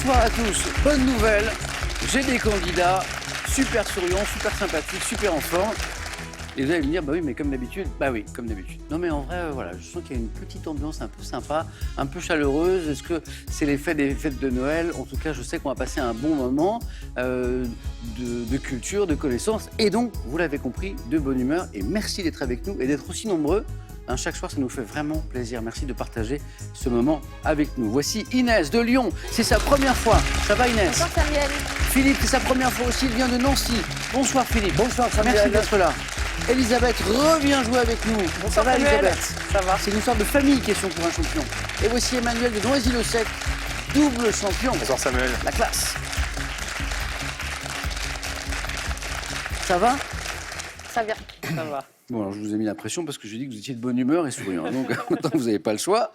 Bonsoir à tous, bonne nouvelle, j'ai des candidats super souriants, super sympathiques, super en forme. Et vous allez me dire, bah oui, mais comme d'habitude, bah oui, comme d'habitude. Non mais en vrai, voilà, je sens qu'il y a une petite ambiance un peu sympa, un peu chaleureuse. Est-ce que c'est l'effet des fêtes de Noël? En tout cas, je sais qu'on va passer un bon moment de culture, de connaissances et donc, vous l'avez compris, de bonne humeur. Et merci d'être avec nous et d'être aussi nombreux. Hein, chaque soir, ça nous fait vraiment plaisir. Merci de partager ce moment avec nous. Voici Inès de Lyon. C'est sa première fois. Ça va Inès? Bonsoir Samuel. Philippe, c'est sa première fois aussi. Il vient de Nancy. Bonsoir Philippe. Bonsoir Samuel. Merci d'être là. Elisabeth revient jouer avec nous. Bonsoir, ça va Samuel. Elisabeth? Ça va. C'est une histoire de famille, question pour un champion. Et voici Emmanuel de Noisy-le-Sec, double champion. Bonsoir Samuel. La classe. Ça va? Ça vient. Ça va. Bon, alors je vous ai mis la pression parce que je dis que vous étiez de bonne humeur et souriant. Donc, maintenant, vous n'avez pas le choix.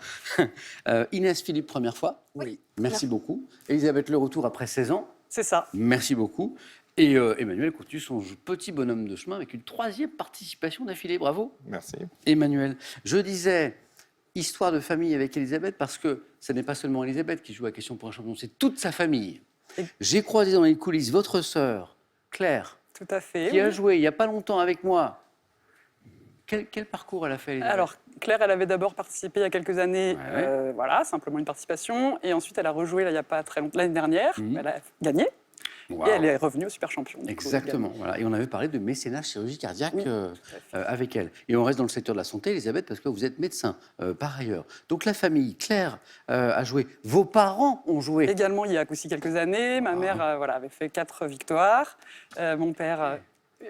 Inès, Philippe, première fois. Oui. Merci beaucoup. Elisabeth, le retour après 16 ans. C'est ça. Merci beaucoup. Et Emmanuel continue son petit bonhomme de chemin avec une 3e participation d'affilée. Bravo. Merci. Emmanuel, je disais histoire de famille avec Elisabeth parce que ce n'est pas seulement Elisabeth qui joue à Question pour un champion, c'est toute sa famille. J'ai croisé dans les coulisses votre sœur, Claire, Tout à fait. qui a joué il n'y a pas longtemps avec moi. Quel parcours elle a fait, Elisabeth? Alors, Claire, elle avait d'abord participé il y a quelques années, Ouais. voilà, simplement une participation. Et ensuite, elle a rejoué là, il n'y a pas très longtemps, l'année dernière. Elle a gagné. Waouh. Et elle est revenue au Super Champion. du coup, Exactement. également. Voilà. Et on avait parlé de mécénat chirurgie cardiaque Oui, avec elle. Et on reste dans le secteur de la santé, Elisabeth, parce que vous êtes médecin par ailleurs. Donc la famille, Claire a joué. Vos parents ont joué. Également, il y a aussi quelques années, ma mère voilà, avait fait 4 victoires. Mon père,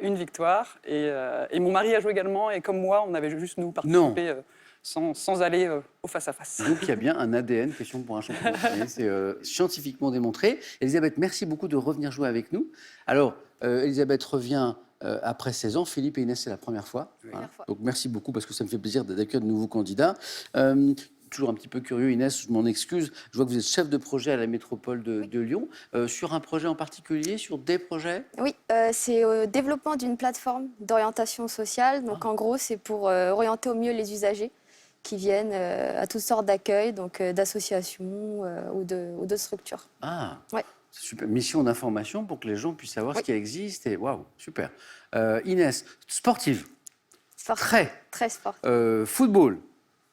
1 victoire. Et mon mari a joué également. Et comme moi, on avait juste nous participé sans aller au face-à-face. Donc il y a bien un ADN, question pour un champion. C'est scientifiquement démontré. Elisabeth, merci beaucoup de revenir jouer avec nous. Alors, Elisabeth revient après 16 ans. Philippe et Inès, c'est la première fois. Voilà. fois. Donc merci beaucoup parce que ça me fait plaisir d'accueillir de nouveaux candidats. Toujours un petit peu curieux, Inès, je m'en excuse. Je vois que vous êtes chef de projet à la métropole de Lyon. Sur un projet en particulier, sur des projets? Oui, c'est au développement d'une plateforme d'orientation sociale. Donc en gros, c'est pour orienter au mieux les usagers qui viennent à toutes sortes d'accueils, donc d'associations ou de structures. Ah, Ouais. c'est super. Mission d'information pour que les gens puissent savoir ce qui existe. Et waouh, super. Inès, sportive, Sportif. très. Très sportif. Football,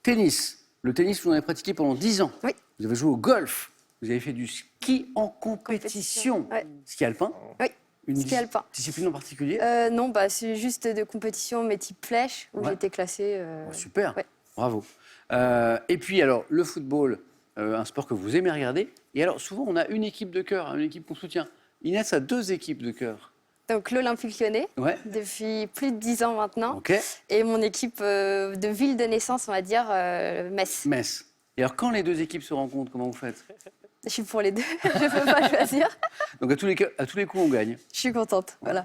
tennis. Le tennis, vous en avez pratiqué pendant 10 ans. Oui. Vous avez joué au golf. Vous avez fait du ski en compétition. Ouais. Ski alpin. Oui, Une ski alpin. discipline en particulier? Non, bah, c'est juste de compétition, mais type flèche, où Ouais. j'ai été classée. Oh, super, ouais. bravo. Et puis alors, le football, un sport que vous aimez regarder. Et alors, souvent, on a une équipe de cœur, une équipe qu'on soutient. Inès a 2 équipes de cœur. Donc l'Olympique Lyonnais, Ouais. depuis plus de 10 ans maintenant. Ok. Et mon équipe de ville de naissance, on va dire, Metz. Metz. Et alors, quand les 2 équipes se rencontrent, comment vous faites? Je suis pour les deux, je ne peux pas choisir. Donc, à tous les coups, on gagne. Je suis contente, voilà.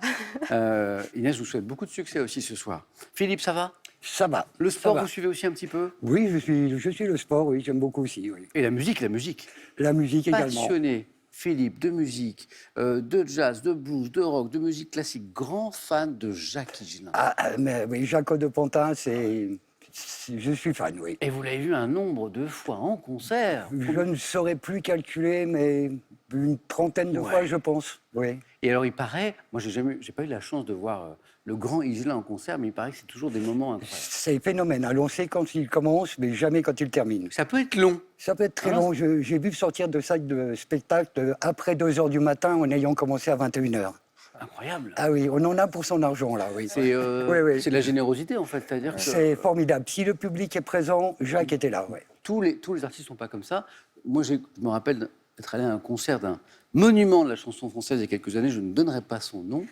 Inès, je vous souhaite beaucoup de succès aussi ce soir. Philippe, ça va? Ça va. Le ça sport, va. vous suivez aussi un petit peu? Oui, je suis le sport, oui, j'aime beaucoup aussi. Oui. Et la musique, la musique. La musique également. Passionné, Philippe, de musique, de jazz, de blues, de rock, de musique classique. Grand fan de Jacques Higelin. Mais oui, Jacques de Pantin, je suis fan, oui. Et vous l'avez vu un nombre de fois en concert. Je ne saurais plus calculer, mais une trentaine de Ouais. fois, je pense. Oui. Et alors, il paraît, moi, j'ai pas eu la chance de voir le grand Higelin en concert, mais il paraît que c'est toujours des moments incroyables. C'est phénoménal. On sait quand il commence, mais jamais quand il termine. Ça peut être long. Ça peut être très Ah, long. J'ai vu sortir de salle de spectacle après 2 heures du matin en ayant commencé à 21h. Incroyable. Ah oui, on en a pour son argent, là, oui. C'est Oui, oui. c'est de la générosité, en fait. C'est-à-dire que C'est formidable. Si le public est présent, Jacques était là, oui. tous les artistes ne sont pas comme ça. Moi, je me rappelle d'être allé à un concert d'un monument de la chanson française il y a quelques années, je ne donnerai pas son nom.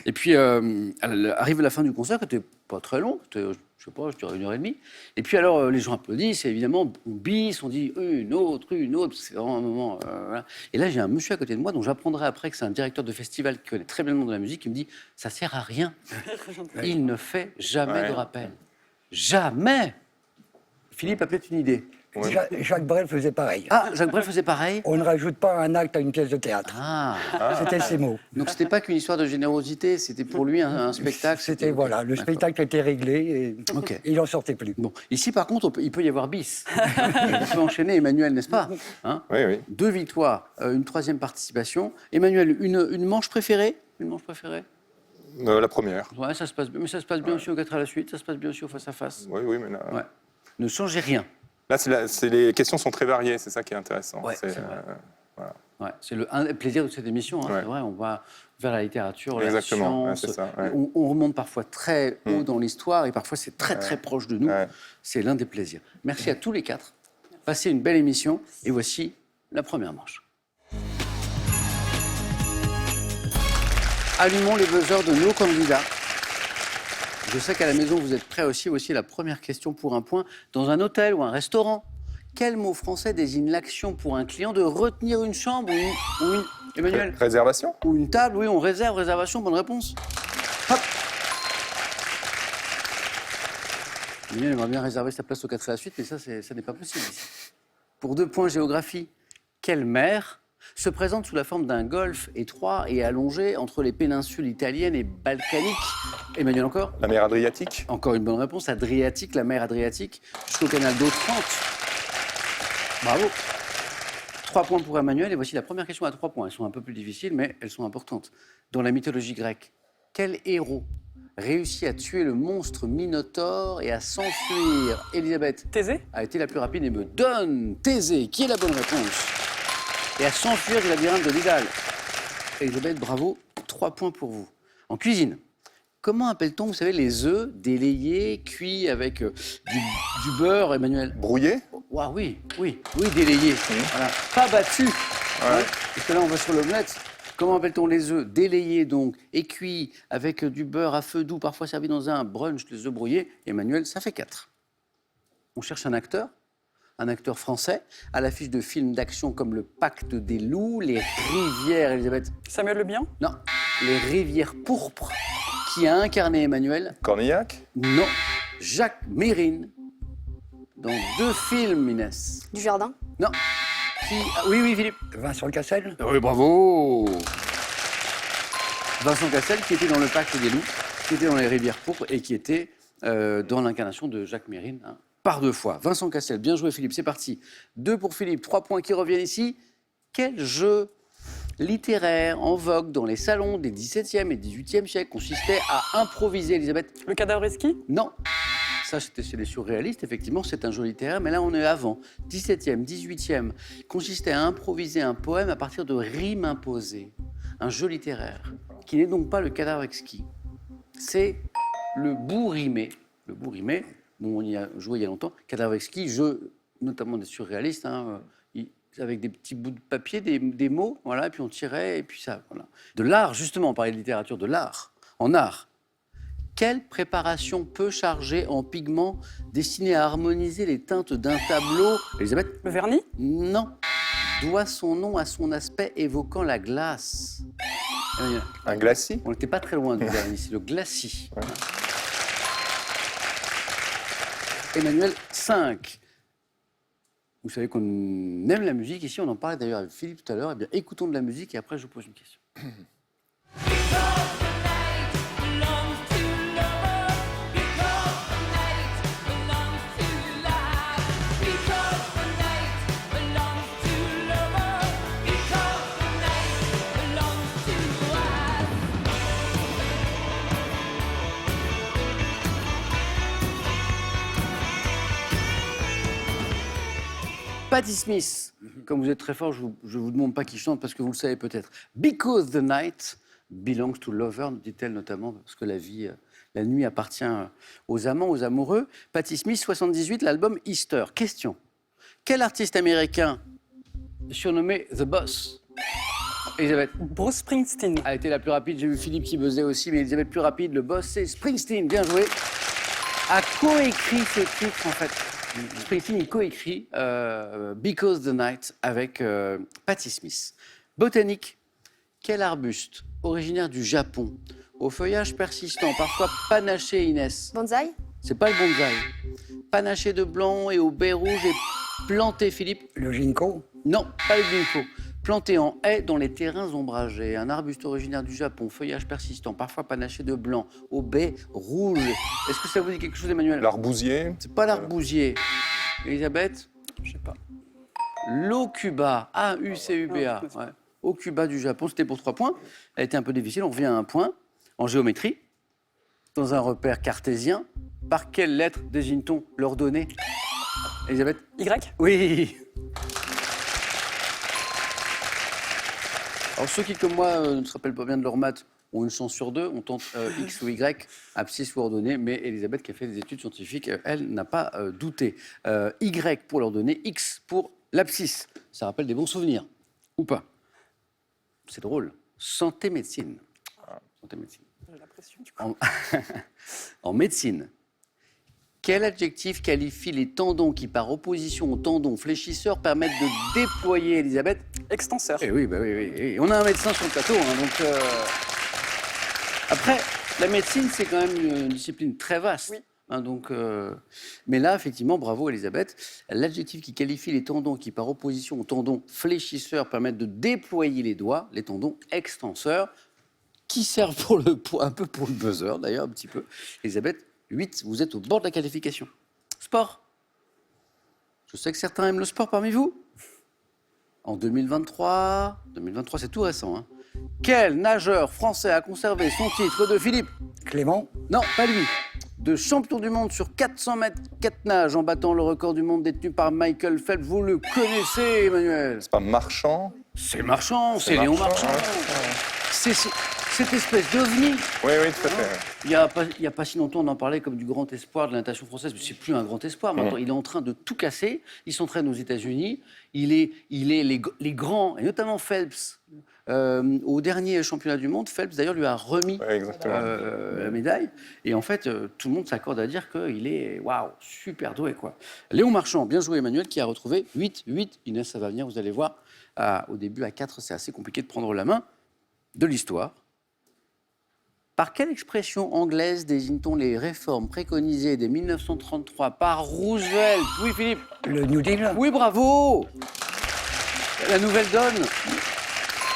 Et puis, arrive la fin du concert, qui n'était pas très long, c'était, je sais pas, je dirais 1h30. Et puis alors, les gens applaudissent, et évidemment, on bise, on dit une autre, c'est vraiment un moment... voilà. Et là, j'ai un monsieur à côté de moi, dont j'apprendrai après que c'est un directeur de festival qui connaît très bien le monde de la musique, qui me dit, ça sert à rien. Il ne fait jamais de rappel. Jamais. Philippe a peut-être une idée. Ouais. Jacques Brel faisait pareil. Ah, Jacques Brel faisait pareil. On ne rajoute pas un acte à une pièce de théâtre. Ah, C'était ses mots. donc c'était pas qu'une histoire de générosité, c'était pour lui un spectacle. C'était, voilà, le D'accord. spectacle était réglé et Ok. il n'en sortait plus. Bon, ici par contre, il peut y avoir bis. On peut enchaîner, Emmanuel, n'est-ce pas? Hein? Oui, oui. 2 victoires, une 3e participation. Emmanuel, une manche préférée? Une manche préférée? La première. Ouais, ça se passe bien. Mais ça se passe bien aussi au 4 à la suite, ça se passe bien aussi au face-à-face. Oui, oui, mais là, Ouais. Ne changez rien. là les questions sont très variées, c'est ça qui est intéressant. Ouais, c'est vrai. Ouais, c'est un plaisir de cette émission, hein, Ouais. c'est vrai, on va vers la littérature, la Exactement, ouais, science. c'est ça, ouais. On remonte parfois très haut dans l'histoire et parfois c'est très proche de nous. Ouais. C'est l'un des plaisirs. Merci à tous les 4. Passez une belle émission et voici la première manche. Allumons les buzzers de nos candidats. Je sais qu'à la maison, vous êtes prêts aussi. Voici la première question pour un point. Dans un hôtel ou un restaurant, quel mot français désigne l'action pour un client de retenir une chambre ou une... Emmanuel? Réservation? Ou une table, oui, on réserve, réservation, bonne réponse. Hop. Emmanuel aimerait bien réserver sa place au 4 à la suite, mais ça n'est pas possible ici. Pour 2 points géographie, quelle mer se présente sous la forme d'un golfe étroit et allongé entre les péninsules italiennes et balkaniques? Emmanuel encore? La mer Adriatique? Encore une bonne réponse, Adriatique, la mer Adriatique, jusqu'au canal d'Otrante. Bravo. 3 points pour Emmanuel, et voici la première question à 3 points. Elles sont un peu plus difficiles, mais elles sont importantes. Dans la mythologie grecque, quel héros réussit à tuer le monstre Minotaure et à s'enfuir? Elisabeth Thésée? a été la plus rapide et me donne Thésée, qui est la bonne réponse. Et à s'enfuir du labyrinthe de Dédale. Elisabeth, bravo, 3 points pour vous. En cuisine, comment appelle-t-on, vous savez, les œufs délayés, cuits avec du beurre, Emmanuel? Brouillé? Ouah, oui, délayés. Voilà. Pas battus. Hein, parce que là, on va sur l'omelette. Comment appelle-t-on les œufs délayés, donc, et cuits avec du beurre à feu doux, parfois servi dans un brunch, les œufs brouillés? Emmanuel, ça fait 4. On cherche un acteur français, à l'affiche de films d'action comme Le Pacte des loups, Les Rivières, Elisabeth. Samuel Le Bihan? Non, Les Rivières pourpres. Qui a incarné Emmanuel? Cornillac? Non, Jacques Mérine. Dans 2 films, Inès. Du jardin. Non. Oui, Philippe. Vincent Cassel. Oui, bravo. Vincent Cassel, qui était dans Le Pacte des loups, qui était dans Les Rivières pourpres et qui était dans l'incarnation de Jacques Mérine, hein, par 2 fois. Vincent Cassel, bien joué Philippe, c'est parti. 2 pour Philippe, 3 points qui reviennent ici. Quel jeu littéraire en vogue dans les salons des XVIIe et XVIIIe siècles consistait à improviser, Elisabeth? Le cadavre exquis? Non. Ça, c'était chez les surréalistes, effectivement, c'est un jeu littéraire, mais là, on est avant. 17e, 18e, consistait à improviser un poème à partir de rimes imposées. Un jeu littéraire, qui n'est donc pas le cadavre exquis. C'est le bout rimé. Le bout rimé, bon, on y a joué il y a longtemps. Cadavre exquis, jeu notamment des surréalistes, hein, avec des petits bouts de papier, des mots, voilà, et puis on tirait, et puis ça, voilà. De l'art, justement, on parlait de littérature, de l'art, en art. Quelle préparation peu chargée en pigments destinée à harmoniser les teintes d'un tableau? Elisabeth? Le vernis? Non. Doit son nom à son aspect évoquant la glace. Un glacis? On n'était pas très loin du vernis, c'est le glacis. Ouais. Emmanuel, 5. Vous savez qu'on aime la musique ici, on en parlait d'ailleurs avec Philippe tout à l'heure. Eh bien, écoutons de la musique et après je vous pose une question. Patti Smith, comme vous êtes très fort, je ne vous demande pas qui chante parce que vous le savez peut-être. Because the night belongs to lover, dit-elle notamment, parce que la nuit appartient aux amants, aux amoureux. Patti Smith, 78, l'album Easter. Question. Quel artiste américain surnommé The Boss, Elisabeth, Bruce Springsteen. a été la plus rapide? J'ai vu Philippe qui buzzait aussi, mais Elisabeth plus rapide. Le Boss, c'est Springsteen, bien joué. A coécrit ce titre, en fait. Springsteen, il coécrit Because the Night avec Patti Smith. Botanique. Quel arbuste, originaire du Japon, au feuillage persistant, parfois panaché, Inès? Bonsaï. C'est pas le bonsaï. Panaché de blanc et aux baies rouges et Planté, Philippe. Le ginkgo. Non, pas le ginkgo. Planté en haie dans les terrains ombragés. Un arbuste originaire du Japon, feuillage persistant, parfois panaché de blanc, aux baies rouges. Est-ce que ça vous dit quelque chose, Emmanuel? L'arbousier. C'est pas l'arbousier. Elisabeth? Je sais pas. L'Okuba. A-U-C-U-B-A. Ouais. Okuba du Japon, c'était pour 3 points. Elle était un peu difficile, on revient à un point. En géométrie, dans un repère cartésien, par quelle lettre désigne-t-on l'ordonnée? Elisabeth? Y? Oui. Alors ceux qui, comme moi, ne se rappellent pas bien de leur maths, ont une chance sur 2. On tente X ou Y, abscisse ou ordonnée. Mais Elisabeth, qui a fait des études scientifiques, elle n'a pas douté. Y pour l'ordonnée, X pour l'abscisse. Ça rappelle des bons souvenirs. Ou pas? C'est drôle. Santé médecine. Santé médecine. J'ai l'impression, du coup. En médecine, quel adjectif qualifie les tendons qui, par opposition aux tendons fléchisseurs, permettent de déployer, Elisabeth? Extenseur. Eh oui, bah oui. On a un médecin sur le plateau, hein, donc... Après, la médecine, c'est quand même une discipline très vaste. Oui. Hein, donc, mais là, effectivement, bravo Elisabeth. L'adjectif qui qualifie les tendons qui, par opposition aux tendons fléchisseurs, permettent de déployer les doigts, les tendons extenseurs, qui servent un peu pour le buzzer, d'ailleurs, un petit peu. Elisabeth, 8, vous êtes au bord de la qualification. Sport. Je sais que certains aiment le sport parmi vous. En 2023, c'est tout récent, hein. Quel nageur français a conservé son titre de Philippe? Clément. Non, pas lui. De champion du monde sur 400 mètres 4 nages en battant le record du monde détenu par Michael Phelps. Vous le connaissez, Emmanuel? C'est pas Marchand. C'est Marchand, c'est Léon Marchand. C'est cette espèce d'ovni. Oui, tout à fait. Il y a pas si longtemps, on en parlait comme du grand espoir de la natation française, mais c'est plus un grand espoir. Maintenant, il est en train de tout casser. Il s'entraîne aux États-Unis. Il est les grands, et notamment Phelps. Au dernier championnat du monde, Phelps d'ailleurs lui a remis la médaille. Et en fait, tout le monde s'accorde à dire qu'il est super doué, quoi. Léon Marchand, bien joué Emmanuel, qui a retrouvé 8. Inès, ça va venir, vous allez voir. Au début, à 4, c'est assez compliqué de prendre la main. De l'histoire. Par quelle expression anglaise désigne-t-on les réformes préconisées dès 1933 par Roosevelt? Oui, Philippe. Le New Deal. Oui, bravo. La nouvelle donne.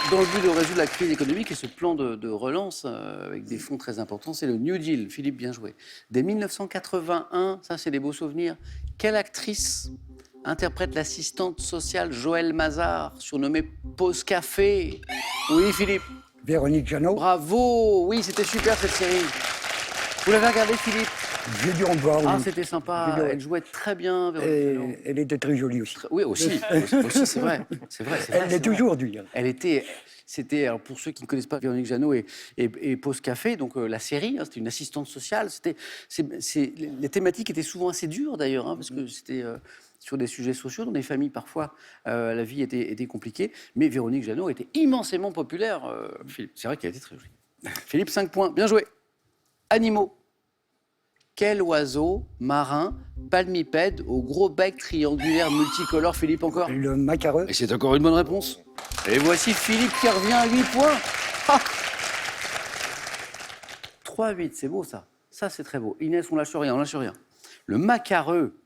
Dans le but de résoudre la crise économique et ce plan de relance avec des fonds très importants, c'est le New Deal. Philippe, bien joué. Dès 1981, ça c'est des beaux souvenirs, quelle actrice interprète l'assistante sociale Joëlle Mazar, surnommée Pause Café? Oui, Philippe. Véronique Jeannot. Bravo. Oui, c'était super cette série. Vous l'avez regardée, Philippe? J'ai dû en voir. Ah, oui. c'était sympa. Elle jouait très bien, Véronique Jeannot. Et elle était très jolie aussi. Oui, aussi, c'est vrai. Elle l'est toujours, lui. C'était, alors pour ceux qui ne connaissent pas Véronique Jeannot et Pause Café, donc la série, hein, c'était une assistante sociale. Les thématiques étaient souvent assez dures d'ailleurs, hein, parce que c'était sur des sujets sociaux, dans des familles parfois, la vie était compliquée. Mais Véronique Jeannot était immensément populaire, Philippe. C'est vrai qu'elle était très jolie. Philippe, 5 points, bien joué. Animaux. Quel oiseau marin palmipède au gros bec triangulaire multicolore, Philippe, encore? Le macareux. Et c'est encore une bonne réponse. Et voici Philippe qui revient à 8 points. Ah 3-8, c'est beau ça. Ça, c'est très beau. Inès, on lâche rien. Le macareux,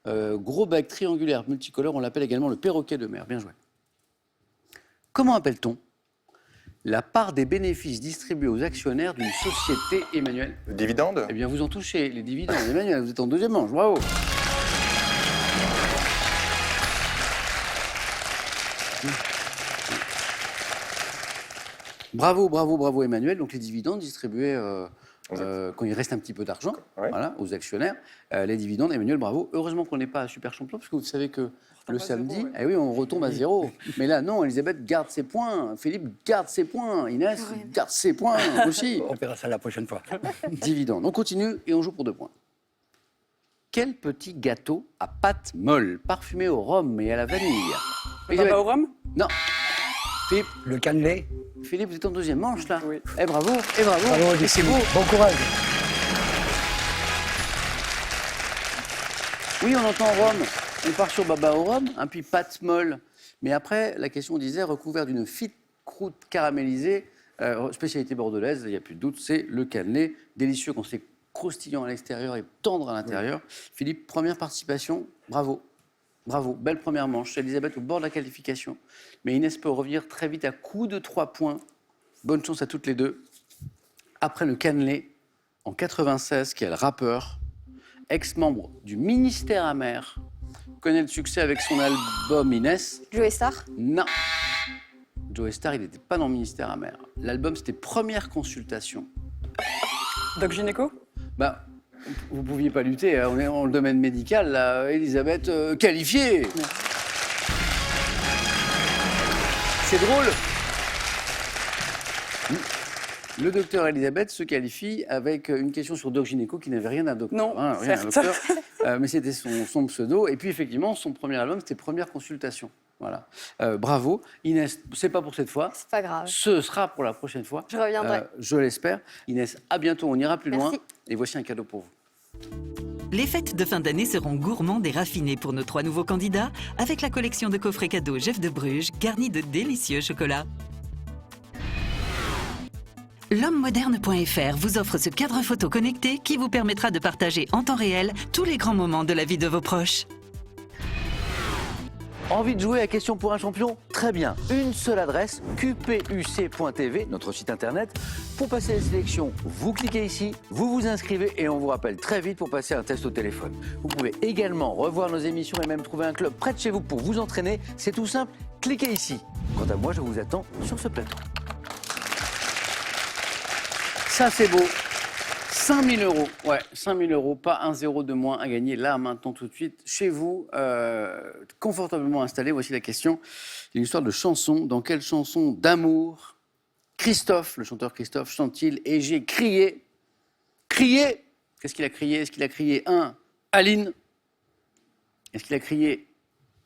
gros bec triangulaire multicolore, on l'appelle également le perroquet de mer. Bien joué. Comment appelle-t-on la part des bénéfices distribués aux actionnaires d'une société, Emmanuel? Le dividende. Eh bien, vous en touchez les dividendes. Emmanuel, vous êtes en deuxième manche. Bravo. Bravo, Emmanuel. Donc, les dividendes distribués quand il reste un petit peu d'argent aux actionnaires. Les dividendes, Emmanuel, bravo. Heureusement qu'on n'est pas super champion, parce que vous savez que le samedi, on retombe à 0. Mais là, non, Elisabeth garde ses points. Philippe garde ses points. Inès garde ses points aussi. On verra ça la prochaine fois. Dividendes. On continue et on joue pour 2 points. Quel petit gâteau à pâte molle, parfumé au rhum et à la vanille? Le baba au rhum? Non. Philippe. Le cannelé. Philippe, vous êtes en deuxième manche, là. Oui. Bravo. Bravo, Et c'est beau. Bon courage. Oui, on entend rhum. On part sur baba au rhum, puis pâte molle. Mais après, la question disait recouvert d'une fine croûte caramélisée, spécialité bordelaise, il n'y a plus de doute, c'est le cannelé. Délicieux quand c'est croustillant à l'extérieur et tendre à l'intérieur. Oui. Philippe, première participation, bravo. Bravo, belle première manche. Elisabeth au bord de la qualification. Mais Inès peut revenir très vite à coup de 3 points. Bonne chance à toutes les deux. Après le cannelé, en 96, qui est le rappeur, ex-membre du Ministère Amer, connaît le succès avec son album Inès. Joey Star. Non. Joey Star, il n'était pas dans le Ministère Amer. L'album, c'était Première Consultation. Doc Gynéco? Bah, vous ne pouviez pas lutter, hein. On est dans le domaine médical, là. Elisabeth, qualifiée. C'est drôle. Le docteur Elisabeth se qualifie avec une question sur Doc Gynéco qui n'avait rien d'un docteur. Non, Rien d'un certes. docteur. Mais c'était son pseudo. Et puis, effectivement, son premier album, c'était Première Consultation. Voilà. Bravo. Inès, c'est pas pour cette fois. C'est pas grave. Ce sera pour la prochaine fois. Je reviendrai. Je l'espère. Inès, à bientôt. On ira plus loin. Merci. Et voici un cadeau pour vous. Les fêtes de fin d'année seront gourmandes et raffinées pour nos 3 nouveaux candidats avec la collection de coffrets cadeaux Jeff de Bruges garnie de délicieux chocolats. L'homme-moderne.fr vous offre ce cadre photo connecté qui vous permettra de partager en temps réel tous les grands moments de la vie de vos proches. Envie de jouer à Question pour un champion? Très bien. Une seule adresse, qpuc.tv, notre site internet. Pour passer les sélections, vous cliquez ici, vous vous inscrivez et on vous rappelle très vite pour passer un test au téléphone. Vous pouvez également revoir nos émissions et même trouver un club près de chez vous pour vous entraîner. C'est tout simple, cliquez ici. Quant à moi, je vous attends sur ce plateau. Ça, c'est beau. 5 000 €. Ouais, 5 000 €, pas 1 0 de moins à gagner là, maintenant, tout de suite, chez vous, confortablement installé. Voici la question. Une histoire de chanson. Dans quelle chanson d'amour Christophe, le chanteur Christophe, chante-t-il et j'ai crié? Crié? Qu'est-ce qu'il a crié? Est-ce qu'il a crié 1, Aline? Est-ce qu'il a crié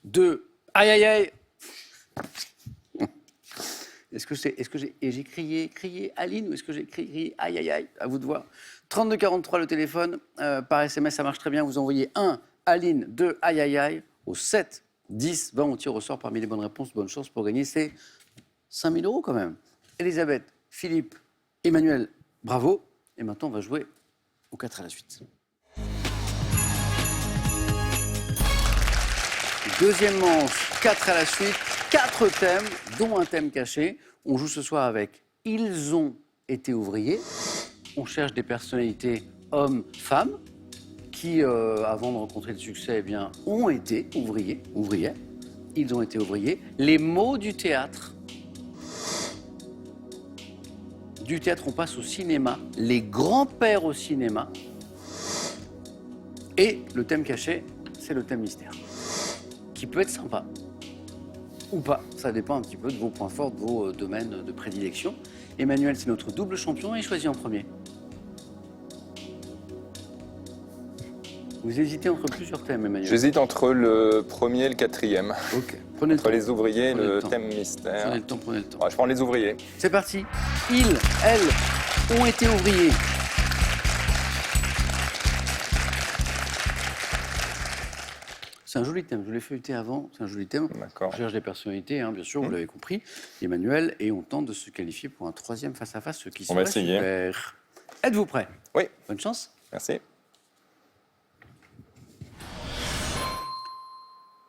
2, aïe aïe aïe? Est-ce que j'ai crié Aline ou est-ce que j'ai crié aïe aïe aïe? À vous de voir. 32 43 le téléphone, par SMS ça marche très bien. Vous envoyez 1 Aline, 2 aïe aïe aïe au 7 10 20. On tire au sort parmi les bonnes réponses. Bonne chance pour gagner. C'est 5 000 € quand même. Elisabeth, Philippe, Emmanuel, bravo. Et maintenant on va jouer aux 4 à la suite. Deuxième manche, 4 à la suite, 4 thèmes, dont un thème caché. On joue ce soir avec Ils ont été ouvriers. On cherche des personnalités hommes, femmes, qui, avant de rencontrer le succès, eh bien, ont été ouvriers, ouvrières. Ils ont été ouvriers. Les mots du théâtre. Du théâtre, on passe au cinéma. Les grands-pères au cinéma. Et le thème caché, c'est le thème mystère, qui peut être sympa ou pas. Ça dépend un petit peu de vos points forts, de vos domaines de prédilection. Emmanuel, c'est notre double champion et il choisit en premier. Vous hésitez entre plusieurs thèmes, Emmanuel. J'hésite entre le premier et le quatrième. Ok, prenez le Entre temps. les ouvriers et Prenez le le temps. thème mystère. Prenez le temps, prenez le temps. Ouais, je prends les ouvriers. C'est parti. Ils, elles, ont été ouvriers. C'est un joli thème, je l'ai feuilleté avant, c'est un joli thème. D'accord. On cherche des personnalités, hein, bien sûr, vous l'avez compris. Emmanuel, et on tente de se qualifier pour un troisième face-à-face, ce qui On va serait essayer. super. Êtes-vous prêts? Oui, Bonne chance. merci.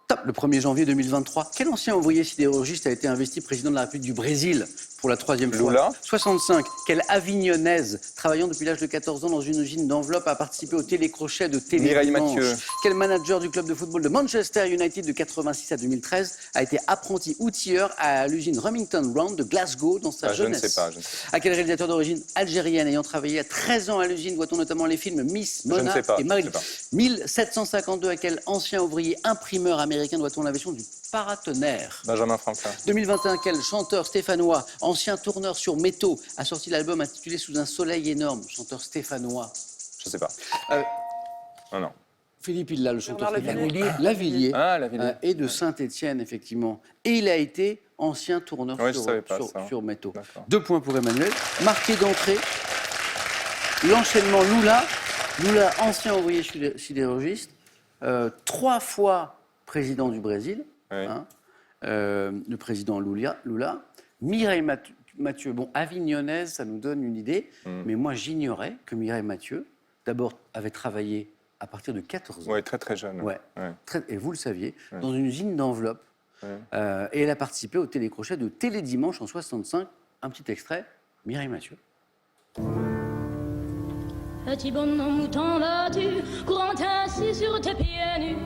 Top, le 1er janvier 2023. Quel ancien ouvrier sidérurgiste a été investi président de la République du Brésil pour la 3e fois? Lula. 65. Quelle avignonnaise, travaillant depuis l'âge de 14 ans dans une usine d'enveloppe, a participé au télécrochet de Télé Mireille Dimanche? Mathieu. Quel manager du club de football de Manchester United de 86 à 2013 a été apprenti outilleur à l'usine Remington Round de Glasgow dans sa Ah, je ne jeunesse? sais pas, je ne sais À quel réalisateur d'origine algérienne ayant travaillé à 13 ans à l'usine voit-on notamment les films Miss, Je ne Mona sais pas, et je Marilyn? ne sais pas. 1752, à quel ancien ouvrier imprimeur américain doit-on l'invention du paratonnerre? Benjamin Franklin. 2021, quel chanteur stéphanois, ancien tourneur sur métaux, a sorti l'album intitulé Sous un soleil énorme? Chanteur stéphanois. Je ne sais pas. Euh, Non. Philippe, il l'a, le chanteur Bernard stéphanois. Lavilliers. Lavilliers. Ah, Lavilliers. Et de Saint-Étienne, effectivement. Et il a été ancien tourneur Ouais, je savais pas sur, ça. sur métaux. D'accord. 2 points pour Emmanuel. Marqué d'entrée, l'enchaînement Lula. Lula, ancien ouvrier sidérurgiste, 3 fois président du Brésil. Oui. Hein, le président Lula. Mireille Mathieu, bon, avignonnaise, ça nous donne une idée, mais moi j'ignorais que Mireille Mathieu, d'abord, avait travaillé à partir de 14 ans. Ouais, très très jeune. Ouais. Ouais. Et vous le saviez, Ouais. dans une usine d'enveloppes. Ouais. Et elle a participé au télécrochet de Télédimanche en 65. Un petit extrait, Mireille Mathieu. Petit bonhomme mouton vas-tu, courant ainsi sur tes pieds nus.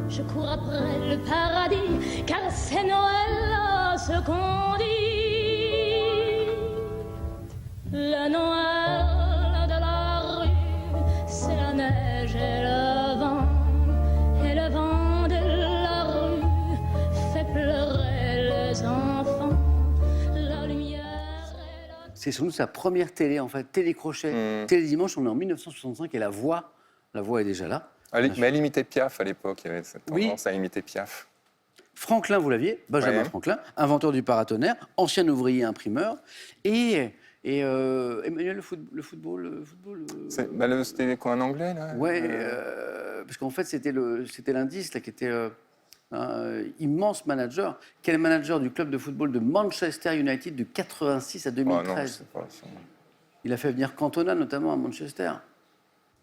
Je cours après le paradis, car c'est Noël, ce qu'on dit. Le Noël de la rue, c'est la neige et le vent. Et le vent de la rue fait pleurer les enfants. La lumière et la... C'est sans doute sa première télé, en fait, télécrochet. Télédimanche, on est en 1965 et la voix est déjà là. Mais elle imitait Piaf à l'époque, il y avait cette Oui. tendance à imiter Piaf. Franklin, vous l'aviez, Benjamin Ouais. Franklin, inventeur du paratonnerre, ancien ouvrier imprimeur, et Emmanuel, le football. C'était quoi, un anglais là? Ouais, parce qu'en fait, c'était l'indice là, qui était un immense manager. Quel manager du club de football de Manchester United de 86 à Oh, non, 2013. c'est pas ça. Il a fait venir Cantona, notamment à Manchester.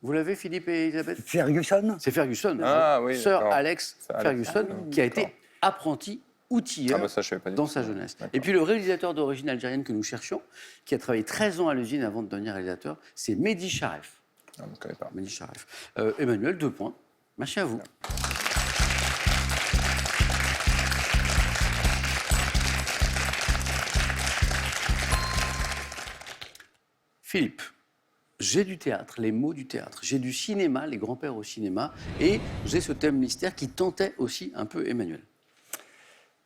Vous l'avez, Philippe et Elisabeth? Ferguson. C'est Ferguson, Ah, oui, Sir d'accord. Alex Sir Alex. Ferguson, qui a été d'accord. apprenti outilleur Ah, bah ça, je savais pas du dans tout. sa jeunesse. D'accord. Et puis le réalisateur d'origine algérienne que nous cherchions, qui a travaillé 13 ans à l'usine avant de devenir réalisateur, c'est Mehdi Charef. Ah, je ne connais pas. Mehdi Charef. Emmanuel, 2 points. Merci à vous. Philippe, j'ai du théâtre, les mots du théâtre. J'ai du cinéma, les grands-pères au cinéma. Et j'ai ce thème mystère qui tentait aussi un peu Emmanuel.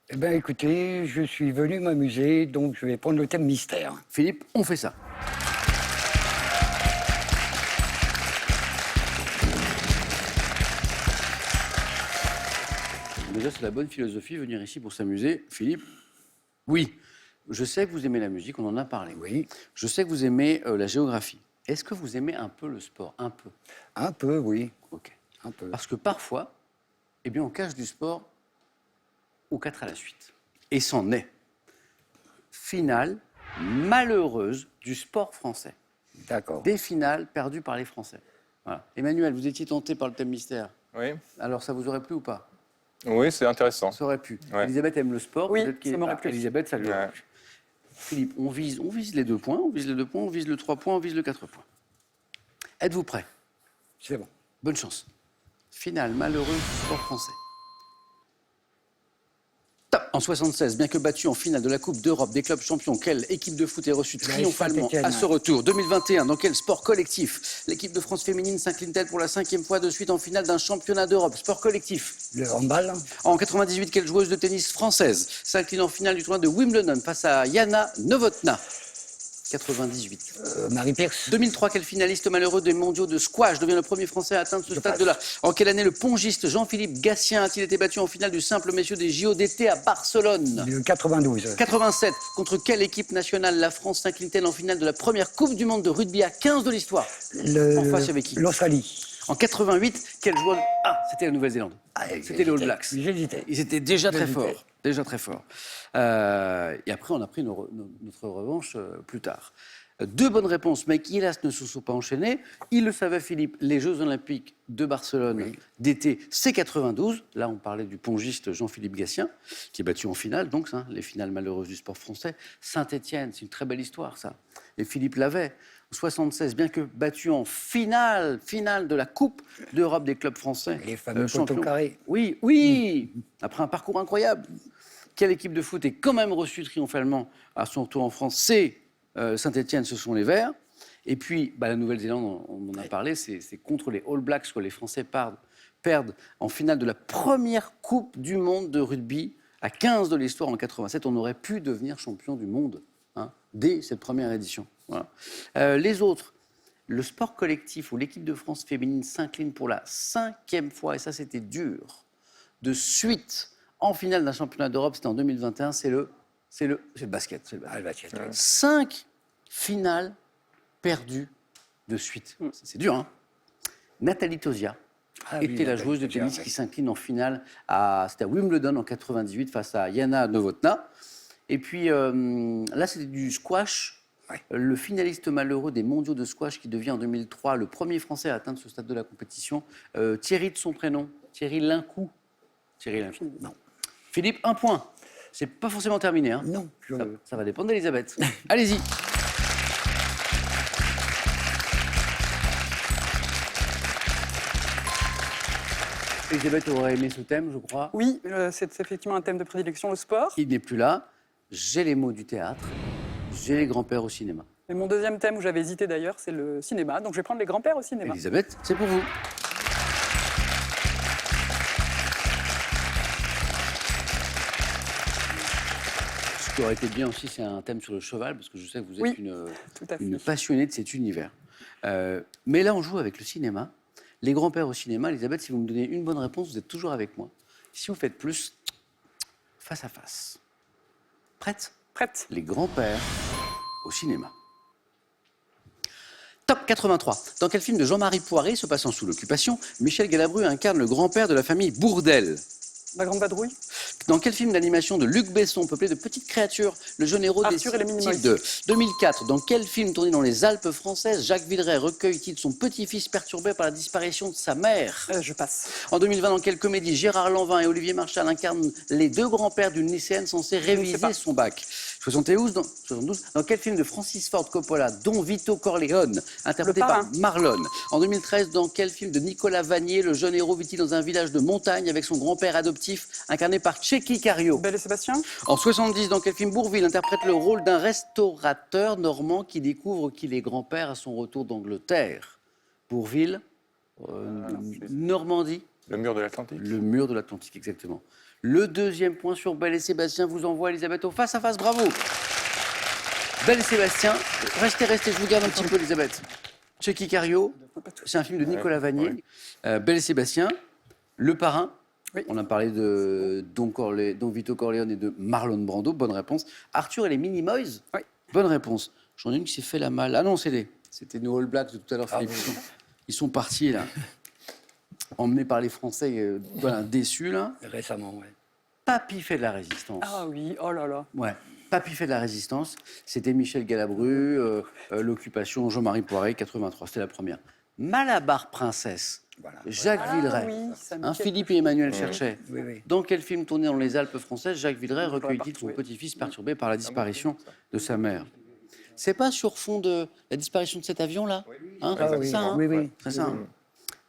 Eh bien, écoutez, je suis venu m'amuser, donc je vais prendre le thème mystère. Philippe, on fait ça. Déjà, c'est la bonne philosophie, venir ici pour s'amuser. Philippe, oui, je sais que vous aimez la musique, on en a parlé. Oui. Je sais que vous aimez la géographie. Est-ce que vous aimez un peu le sport? Un peu. Un peu, oui. Ok. Un peu. Parce que parfois, eh bien, on cache du sport aux 4 à la suite. Et c'en est. Finale malheureuse du sport français. D'accord. Des finales perdues par les Français. Voilà. Emmanuel, vous étiez tenté par le thème mystère. Oui, Alors, ça vous aurait plu ou pas? oui, c'est intéressant. Ça aurait pu. Ouais. Elisabeth aime le sport. Oui, peut-être ça m'aurait plu. Elisabeth, ça lui aurait Ouais. plu. Philippe, on vise les 2 points, on vise les 2 points, on vise le 3 points, on vise le 4 points. Êtes-vous prêts? C'est bon. Bonne chance. Finale malheureuse du sport français. Top. En 76, bien que battue en finale de la Coupe d'Europe des clubs champions, quelle équipe de foot est reçue triomphalement Saint-Étienne. à ce retour? 2021, dans quel sport collectif l'équipe de France féminine s'incline-t-elle pour la 5e fois de suite en finale d'un championnat d'Europe? Sport collectif. Le handball. En 98, quelle joueuse de tennis française s'incline en finale du tournoi de Wimbledon face à Jana Novotná? 98. Marie Pierce. 2003, quel finaliste malheureux des mondiaux de squash devient le premier Français à atteindre ce stade-là? En quelle année le pongiste Jean-Philippe Gatien a-t-il été battu en finale du simple messieurs des JO d'été à Barcelone? Le 92. 87, contre quelle équipe nationale la France s'incline-t-elle en finale de la première Coupe du Monde de rugby à 15 de l'histoire? En face, il y avait qui? L'Australie. En 88, quel joueur... Ah, c'était la Nouvelle-Zélande. C'était les All Blacks. J'hésitais. Ils étaient déjà très J'hésitais. forts. Déjà très forts. Et après, on a pris notre revanche plus tard. 2 bonnes réponses, mais qui, hélas, ne se sont pas enchaînées. Il le savait, Philippe, les Jeux Olympiques de Barcelone d'été, c'est 92. Là, on parlait du pongiste Jean-Philippe Gatien, qui est battu en finale, donc, hein, les finales malheureuses du sport français. Saint-Étienne, c'est une très belle histoire, ça. Et Philippe l'avait. 76, bien que battu en finale de la Coupe d'Europe des clubs français. Les fameux champions. poteaux carrés. Oui, oui. Après un parcours incroyable. Quelle équipe de foot est quand même reçue triomphalement à son retour en France? C'est Saint-Étienne, ce sont les Verts. Et puis, la Nouvelle-Zélande, on en a parlé, c'est contre les All Blacks que les Français perdent en finale de la première Coupe du Monde de rugby à 15 de l'histoire en 87. On aurait pu devenir champion du monde dès cette première édition. Voilà. Les autres, le sport collectif où l'équipe de France féminine s'incline pour la 5e fois, et ça c'était dur, de suite en finale d'un championnat d'Europe, c'était en 2021, c'est le basket. C'est le basket. Ah, le basket, oui. 5 finales perdues de suite. C'est dur, hein? Nathalie Tauziat était la joueuse de tennis qui s'incline en finale c'était à Wimbledon en 98 face à Jana Novotná. Et puis là, c'était du squash Ouais. Le finaliste malheureux des mondiaux de squash qui devient en 2003 le premier Français à atteindre ce stade de la compétition. Thierry de son prénom, Thierry Lincou. Thierry Lincou. Non. Philippe, 1 point. C'est pas forcément terminé. Hein. Non. Ça va dépendre d'Elisabeth. Allez-y. Elisabeth aurait aimé ce thème, je crois. Oui, c'est effectivement un thème de prédilection, le sport. Il n'est plus là. J'ai les mots du théâtre. J'ai les grands-pères au cinéma. Et mon deuxième thème où j'avais hésité d'ailleurs, c'est le cinéma. Donc je vais prendre les grands-pères au cinéma. Elisabeth, c'est pour vous. Ce qui aurait été bien aussi, c'est un thème sur le cheval, parce que je sais que vous êtes tout à fait. une passionnée de cet univers. Mais là, on joue avec le cinéma. Les grands-pères au cinéma, Elisabeth, si vous me donnez une bonne réponse, vous êtes toujours avec moi. Si vous faites plus, face à face. Prête ? Prête. Les grands-pères au cinéma. Top 83. Dans quel film de Jean-Marie Poiré, se passant sous l'occupation, Michel Galabru incarne le grand-père de la famille Bourdelle? La Grande Vadrouille. Dans quel film d'animation de Luc Besson, peuplé de petites créatures, le jeune héros Arthur et les Minimoys. décide de 2004. Dans quel film tourné dans les Alpes françaises, Jacques Villeray recueille-t-il son petit-fils perturbé par la disparition de sa mère? Je passe. En 2020, dans quelle comédie Gérard Lanvin et Olivier Marchal incarnent les deux grands-pères d'une lycéenne censée réviser son bac? 72, dans quel film de Francis Ford Coppola, dont Vito Corleone, interprété par Marlon? En 2013, dans quel film de Nicolas Vanier, le jeune héros vit-il dans un village de montagne avec son grand-père adoptif, incarné par Tchéky Cario? Belle et Sébastien. En 70, dans quel film Bourvil interprète le rôle d'un restaurateur normand qui découvre qu'il est grand-père à son retour d'Angleterre? Bourvil, Normandie. Le mur de l'Atlantique. Le mur de l'Atlantique, exactement. Le deuxième point sur Belle et Sébastien vous envoie Elisabeth au face-à-face. Bravo. Belle et Sébastien, restez, je vous garde un petit peu, Elisabeth. Tchéky Cario, c'est un film de Nicolas Vanier. Belle et Sébastien, Le Parrain. Oui. On a parlé de Don Vito Corleone et de Marlon Brando. Bonne réponse. Arthur et les Minimoys. Oui. Bonne réponse. J'en ai une qui s'est fait la malle. Ah non, c'était nos All Blacks de tout à l'heure, Philippe. oui. Ils sont partis, là. Emmenés par les Français, voilà, déçus, là. Récemment, oui. Papy fait de la résistance. Ah oui, oh là là. Ouais. Papy fait de la résistance. C'était Michel Galabru, l'occupation, Jean-Marie Poiré, 83. C'était la première. Malabar Princesse. Voilà. Jacques Villeray. Oui, ça me Hein, dit Philippe et Emmanuel cherchaient. Oui, oui. Dans quel film tourné dans les Alpes françaises, Jacques Villeray On peut recueille-t-il pas son retrouver. petit-fils perturbé par la disparition de sa mère? C'est pas sur fond de la disparition de cet avion-là? Hein, Ah c'est oui, ça, hein? oui, oui. C'est ça. Hein.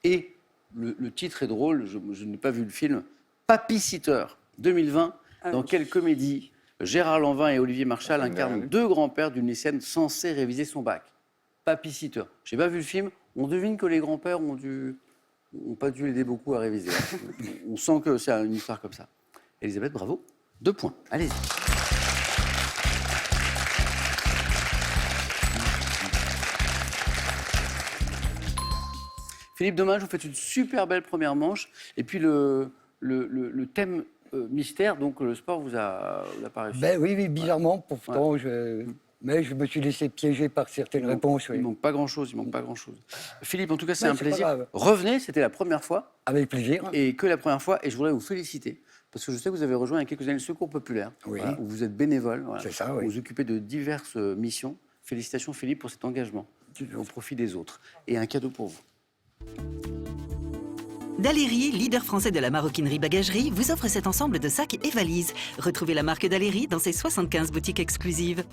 Et le titre est drôle, je n'ai pas vu le film. Papy Sitter, 2020. Ah Dans oui. quelle comédie Gérard Lanvin et Olivier Marchal incarnent deux grands-pères d'une lycéenne censée réviser son bac? Papy Sitter. J'ai pas vu le film. On devine que les grands-pères ont pas dû l'aider beaucoup à réviser. On sent que c'est une histoire comme ça. Elisabeth, bravo. 2 points. Allez-y. Philippe, dommage, vous faites une super belle première manche. Et puis le thème mystère, donc le sport vous a pas réussi. Ben oui, bizarrement, pourtant, mais je me suis laissé piéger par certaines réponses. Il Oui. manque pas grand-chose, Philippe, en tout cas, c'est Ouais, un c'est pas plaisir. grave. Revenez, c'était la première fois, Avec plaisir. et que la première fois, et je voudrais vous féliciter, parce que je sais que vous avez rejoint il y a quelques années le Secours Populaire, Oui. voilà, où vous êtes bénévole, voilà, C'est ça, oui. vous vous occupez de diverses missions. Félicitations, Philippe, pour cet engagement au profit des autres. Et un cadeau pour vous. Daléry, leader français de la maroquinerie bagagerie, vous offre cet ensemble de sacs et valises. Retrouvez la marque Daléry dans ses 75 boutiques exclusives.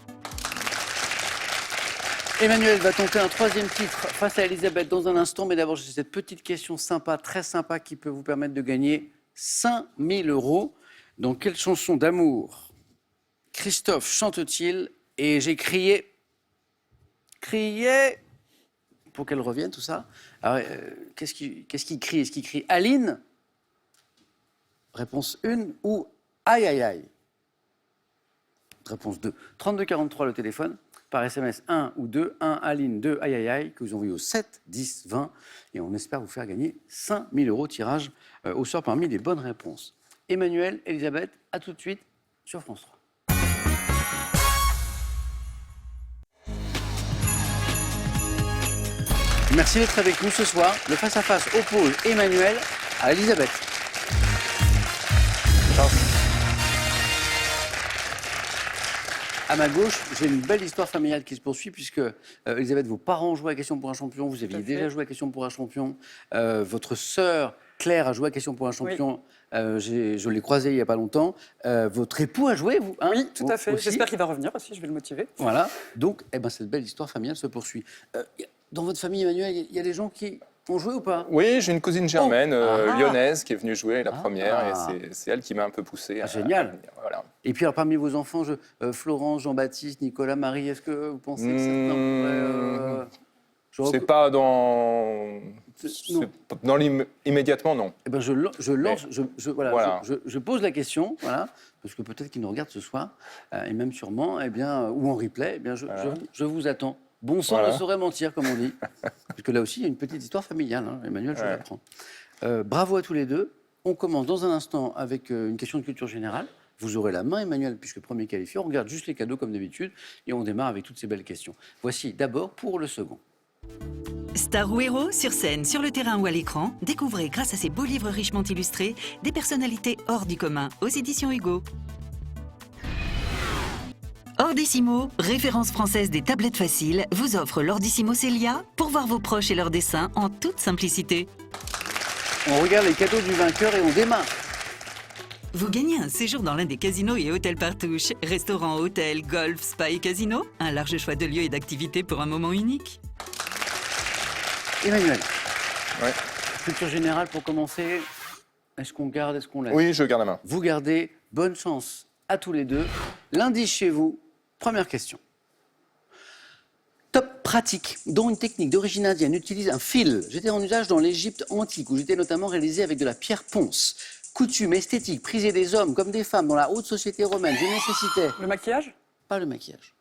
Emmanuel va tenter un troisième titre face à Elisabeth dans un instant, mais d'abord j'ai cette petite question sympa, très sympa, qui peut vous permettre de gagner 5 000 €. Dans quelle chanson d'amour Christophe chante-t-il? Et j'ai crié pour qu'elle revienne, tout ça. Alors, qu'est-ce qu'il crie? Est-ce qu'il crie Aline? Réponse 1 ou aïe aïe aïe? Réponse 2. 3243 le téléphone. Par SMS 1 ou 2, 1 Aline, 2 aïe aïe aïe, que vous envoyez au 7 10 20. Et on espère vous faire gagner 5 000 € tirage au sort parmi les bonnes réponses. Emmanuel, Elisabeth, à tout de suite sur France 3. Merci d'être avec nous ce soir. Le face-à-face oppose Emmanuel à Elisabeth. À ma gauche, j'ai une belle histoire familiale qui se poursuit puisque, Elisabeth, vos parents ont joué à Question pour un champion, vous aviez déjà joué à Question pour un champion, votre sœur Claire a joué à Question pour un champion, je l'ai croisé il n'y a pas longtemps, votre époux a joué, vous hein, Oui, tout à fait. aussi. J'espère qu'il va revenir aussi, je vais le motiver. Voilà, donc cette belle histoire familiale se poursuit. Dans votre famille, Emmanuel, il y a des gens qui ont joué ou pas? Oui, j'ai une cousine germaine, lyonnaise, qui est venue jouer la Ah. première, et c'est elle qui m'a un peu poussé. Génial. à venir. Voilà. Et puis alors, parmi vos enfants, Florence, Jean-Baptiste, Nicolas, Marie, est-ce que vous pensez que certains pourraient... C'est pas dans... Non. Immédiatement, non. Eh ben je lance, Voilà. je pose la question, voilà, parce que peut-être qu'ils nous regardent ce soir, et même sûrement, eh bien, ou en replay, eh bien, je vous attends. Bon sang ne saurait mentir, comme on dit. Parce que là aussi, il y a une petite histoire familiale, hein, Emmanuel, je l'apprends. Bravo à tous les deux. On commence dans un instant avec une question de culture générale. Vous aurez la main, Emmanuel, puisque premier qualifié. On regarde juste les cadeaux, comme d'habitude, et on démarre avec toutes ces belles questions. Voici d'abord pour le second. Star ou héros, sur scène, sur le terrain ou à l'écran, découvrez grâce à ces beaux livres richement illustrés des personnalités hors du commun aux éditions Hugo. Ordissimo, référence française des tablettes faciles, vous offre l'Ordissimo Célia pour voir vos proches et leurs dessins en toute simplicité. On regarde les cadeaux du vainqueur et on démarre. Vous gagnez un séjour dans l'un des casinos et hôtels Partouche, restaurants, hôtels, golf, spa et casino, un large choix de lieux et d'activités pour un moment unique. Emmanuel, Ouais. culture générale pour commencer. Est-ce qu'on garde, est-ce qu'on laisse? Oui, je garde la main. Vous gardez. Bonne chance à tous les deux. L'indice chez vous. Première question. Top pratique, dont une technique d'origine indienne utilise un fil. J'étais en usage dans l'Égypte antique, où j'étais notamment réalisé avec de la pierre ponce. Coutume esthétique, prisée des hommes comme des femmes dans la haute société romaine. Je nécessitais Le maquillage? pas le maquillage.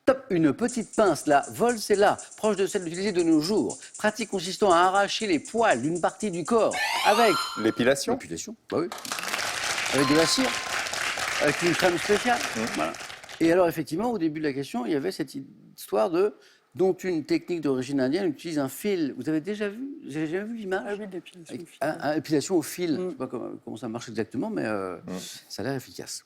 Top, une petite pince, la Volsella, proche de celle utilisée de nos jours. Pratique consistant à arracher les poils d'une partie du corps avec L'épilation. l'épilation, bah oui. Avec de la cire, avec une crème spéciale. Voilà. Et alors, effectivement, au début de la question, il y avait cette histoire dont une technique d'origine indienne utilise un fil. Vous avez déjà vu? Vous avez jamais vu l'image? Ah oui, l'épilation. Épilation au fil. Je ne sais pas comment ça marche exactement, mais ça a l'air efficace.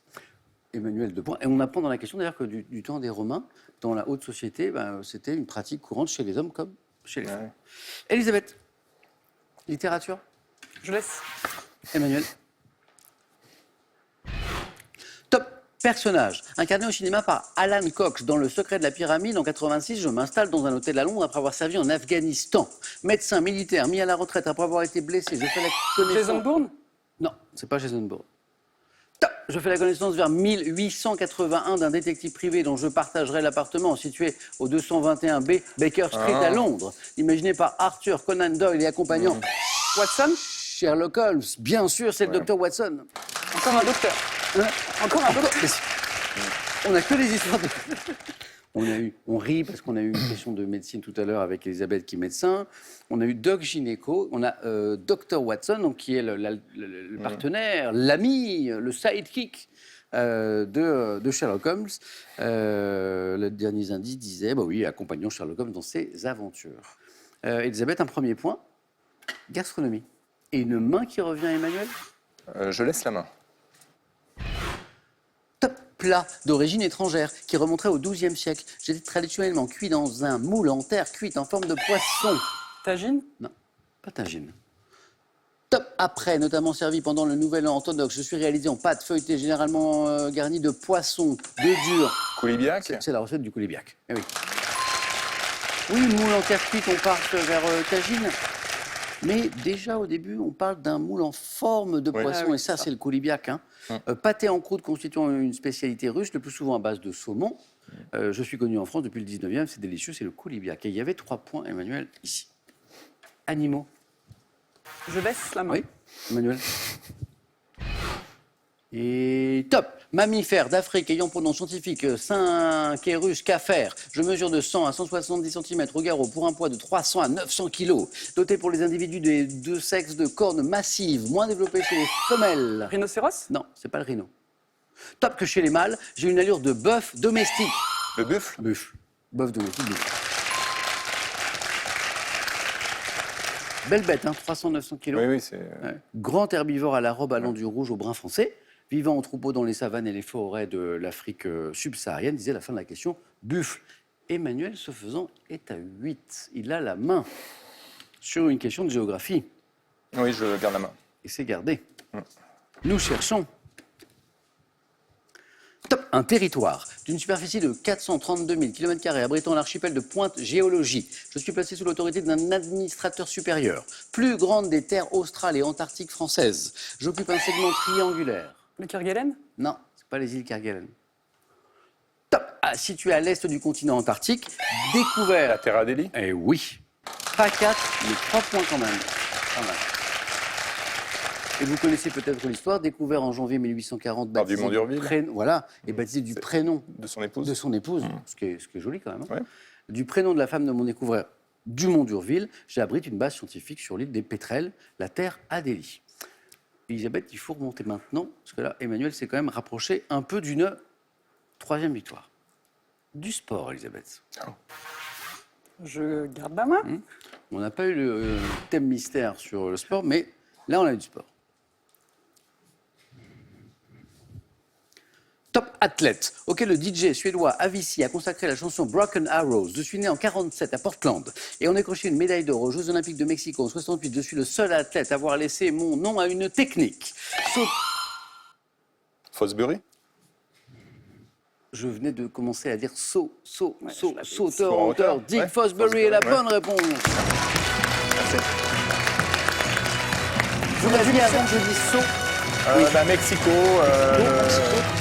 Emmanuel, 2 points. Et on apprend dans la question d'ailleurs que du temps des Romains, dans la haute société, c'était une pratique courante chez les hommes comme chez les femmes. Elisabeth, littérature? Je laisse. Emmanuel. Top personnage, incarné au cinéma par Alan Cox dans Le Secret de la Pyramide en 86. Je m'installe dans un hôtel à Londres après avoir servi en Afghanistan. Médecin militaire, mis à la retraite après avoir été blessé. Je fais la connaissance. Jason Bourne? Non, c'est pas Jason Bourne. Top. Je fais la connaissance vers 1881 d'un détective privé dont je partagerai l'appartement situé au 221B Baker Street à Londres, imaginé par Arthur Conan Doyle et accompagnant Watson? Sherlock Holmes. Bien sûr, c'est le docteur Watson. Encore un docteur. Encore un docteur. On n'a que des histoires de... On rit parce qu'on a eu une question de médecine tout à l'heure avec Elisabeth qui est médecin. On a eu Doc Gynéco, on a Dr Watson, donc, qui est le partenaire, l'ami, le sidekick de Sherlock Holmes. Le dernier indice disait, accompagnons Sherlock Holmes dans ses aventures. Elisabeth, un premier point, gastronomie. Et une main qui revient à Emmanuel? Je laisse la main. Top plat d'origine étrangère qui remonterait au XIIe siècle. J'étais traditionnellement cuit dans un moule en terre cuite en forme de poisson. Tagine? Non, pas tagine. Top après, notamment servi pendant le Nouvel An orthodoxe. Je suis réalisé en pâte feuilletée, généralement garnie de poisson, d'œufs durs. Coulibiac. C'est la recette du coulibiac. Eh oui. Oui, moule en terre cuite, on part vers tagine. Mais déjà, au début, on parle d'un moule en forme de poisson, et ça, c'est le coulibiac. Hein. Pâté en croûte constituant une spécialité russe, le plus souvent à base de saumon. Je suis connu en France depuis le 19e, c'est délicieux, c'est le coulibiac. Et il y avait 3 points, Emmanuel, ici. Animaux. Je laisse la main. Oui, Emmanuel. Et top. Mammifère d'Afrique ayant pour nom scientifique Syncerus cafer. Je mesure de 100 à 170 cm au garrot pour un poids de 300 à 900 kg. Doté pour les individus des 2 sexes de cornes massives, moins développées chez les femelles. Rhinocéros? Non, c'est pas le rhino. Top que chez les mâles, j'ai une allure de bœuf domestique. Le buffle. Bœuf domestique. Belle bête, hein, 300-900 kg. Oui, c'est... Ouais. Grand herbivore à la robe allant du rouge au brun foncé. vivant en troupeau dans les savanes et les forêts de l'Afrique subsaharienne, disait la fin de la question, buffle. Emmanuel, ce faisant, est à 8. Il a la main sur une question de géographie. Oui, je garde la main. Et c'est gardé. Nous cherchons un territoire d'une superficie de 432 000 km² abritant l'archipel de Pointe-Géologie. Je suis placé sous l'autorité d'un administrateur supérieur, plus grande des terres australes et antarctiques françaises. J'occupe un segment triangulaire. Le Kerguelen? Non, c'est pas les îles Kerguelen. Situé à l'est du continent antarctique, découvert. La Terre Adélie? Eh oui. Pas 4, mais 3 points quand même. Pas mal. Et vous connaissez peut-être l'histoire, découvert en janvier 1840, Par Dumont d'Urville. Voilà, et baptisé du prénom de son épouse. Ce qui est joli quand même. Hein. Ouais. Du prénom de la femme de mon découvreur, Dumont d'Urville, j'abrite une base scientifique sur l'île des Pétrels, la Terre Adélie. Elisabeth, il faut remonter maintenant, parce que là, Emmanuel s'est quand même rapproché un peu d'une 3e victoire. Du sport, Elisabeth. Je garde la main. On n'a pas eu le thème mystère sur le sport, mais là, on a eu du sport. Top athlète, auquel le DJ suédois Avicii a consacré la chanson Broken Arrows. Je suis né en 1947 à Portland et on a décroché une médaille d'or aux Jeux Olympiques de Mexico en 1968. Je suis le seul athlète à avoir laissé mon nom à une technique. Fosbury? Je venais de commencer à dire sauteur En en hauteur. hauteur. Dick Ouais, Fosbury est la ouais. bonne réponse. Merci. Vous l'aviez avant, je dis saut. Mexico.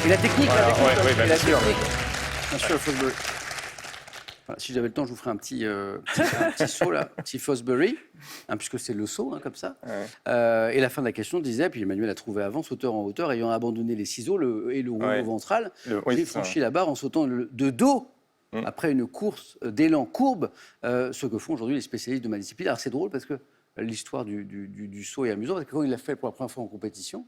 Et la technique, Voilà, la technique, ouais, et bien la sûr. technique. Bien sûr, Fosbury. Voilà, si j'avais le temps, je vous ferai un petit saut là, un petit Fosbury, puisque c'est le saut, comme ça. Ouais. Et la fin de la question disait, puis Emmanuel a trouvé avant, sauteur en hauteur, ayant abandonné les ciseaux et le rouleau Ouais. ventral, Oui, j'ai c'est ça. franchi la barre en sautant de dos. Après une course d'élan courbe, ce que font aujourd'hui les spécialistes de ma discipline. Alors c'est drôle parce que l'histoire du saut est amusante, parce que quand il l'a fait pour la première fois en compétition,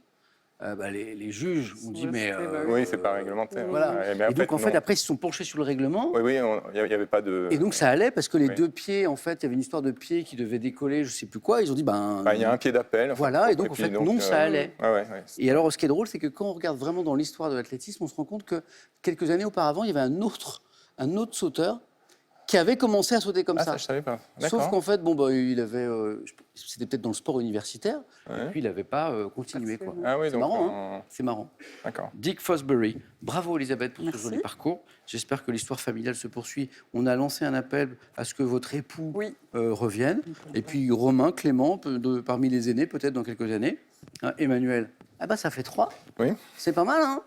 les juges ont dit mais Oui, c'est pas réglementaire. voilà. Ouais, mais Et donc en fait non. après ils se sont penchés sur le règlement. Oui, il n'y avait pas de. Et donc ça allait parce que les Oui. deux pieds, en fait, il y avait une histoire de pieds qui devaient décoller, je sais plus quoi. Ils ont dit Il y a un pied d'appel. voilà, et donc en fait non, ça allait. Ouais. Et alors ce qui est drôle, c'est que quand on regarde vraiment dans l'histoire de l'athlétisme, on se rend compte que quelques années auparavant, il y avait un autre sauteur qui avait commencé à sauter comme ça. Je savais pas. Sauf D'accord. qu'en fait, il avait, c'était peut-être dans le sport universitaire, et puis il n'avait pas continué. Quoi. Ah oui, C'est donc. marrant, hein. C'est marrant. D'accord. Dick Fosbury. Bravo Elisabeth pour ce joli parcours. J'espère que l'histoire familiale se poursuit. On a lancé un appel à ce que votre époux revienne. Et puis Romain, Clément, parmi les aînés, peut-être dans quelques années. Hein, Emmanuel. Ça fait 3. Oui. C'est pas mal, hein?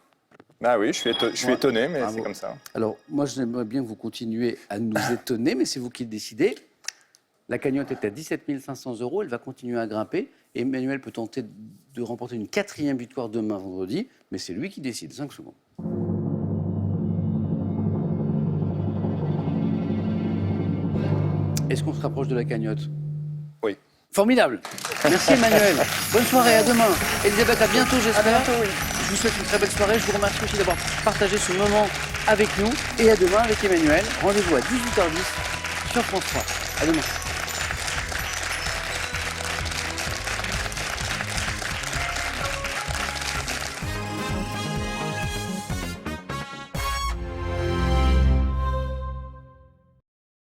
Ah oui, je suis étonné, mais Bravo. c'est comme ça. Alors, moi, j'aimerais bien que vous continuiez à nous étonner, mais c'est vous qui le décidez. La cagnotte est à 17 500 €. Elle va continuer à grimper. Et Emmanuel peut tenter de remporter une 4e victoire demain, vendredi, mais c'est lui qui décide. 5 secondes. Est-ce qu'on se rapproche de la cagnotte? Oui. Formidable. Merci Emmanuel. Bonne soirée, à demain. Elisabeth, à bientôt, j'espère. À bientôt, oui. Je vous souhaite une très belle soirée. Je vous remercie aussi d'avoir partagé ce moment avec nous. Et à demain avec Emmanuel. Rendez-vous à 18h10 sur France 3. À demain.